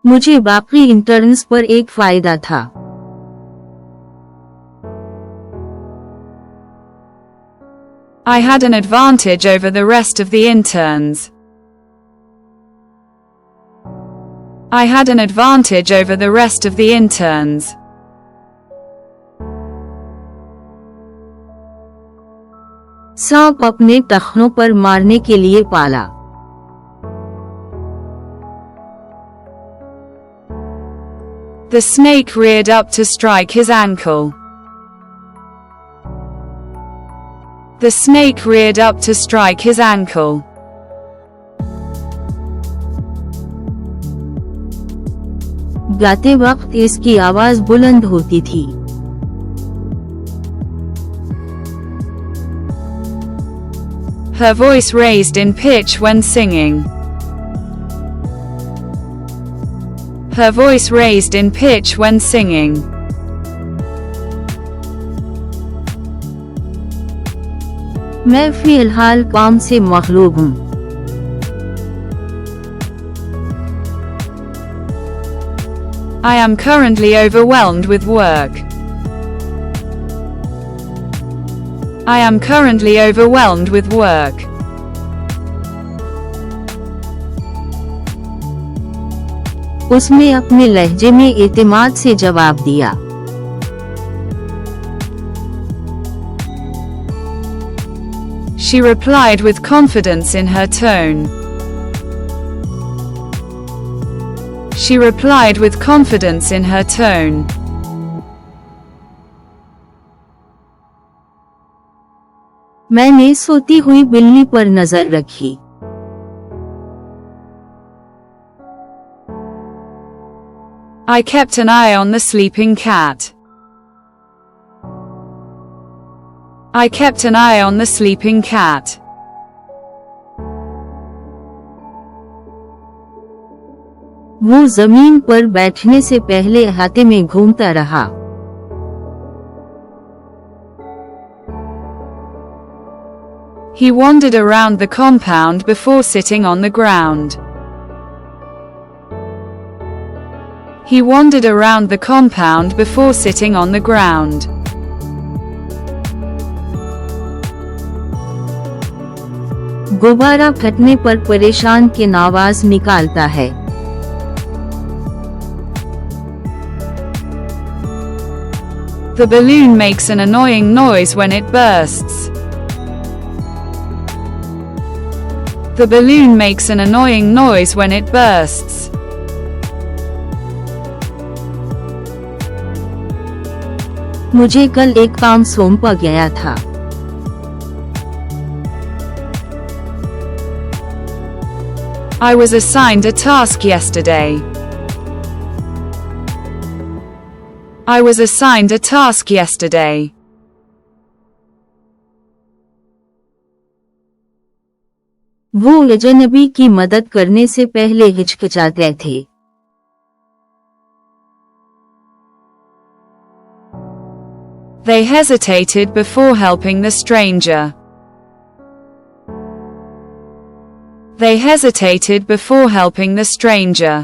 मुझे बाकी इंटर्न्स पर एक फायदा था। I had an advantage over the rest of the interns. I had an advantage over the rest of the interns. सांप अपने टखनों पर मारने के लिए पाला। The snake reared up to strike his ankle. The snake reared up to strike his ankle. गाते वक्त इसकी आवाज बुलंद होती थी। Her voice raised in pitch when singing. Her voice raised in pitch when singing. मैं फिलहाल काम से मखलूब हूँ। I am currently overwhelmed with work. I am currently overwhelmed with work. उसने अपने लहजे में एतमाद से जवाब दिया। She replied with confidence in her tone. She replied with confidence in her tone. मैंने सोती हुई बिल्ली पर नजर रखी। I kept an eye on the sleeping cat. I kept an eye on the sleeping cat. वो जमीन पर बैठने से पहले अहाते में घूमता रहा। He wandered around the compound before sitting on the ground. He wandered around the compound before sitting on the ground. गुब्बारा फटने पर परेशान की आवाज निकालता है। The balloon makes an annoying noise when it bursts. The balloon makes an annoying noise when it bursts. मुझे कल एक काम सौंपा गया था। I was assigned a task yesterday. I was assigned a task yesterday. वो अजनबी की मदद करने से पहले हिचकिचाते थे। They hesitated before helping the stranger. They hesitated before helping the stranger.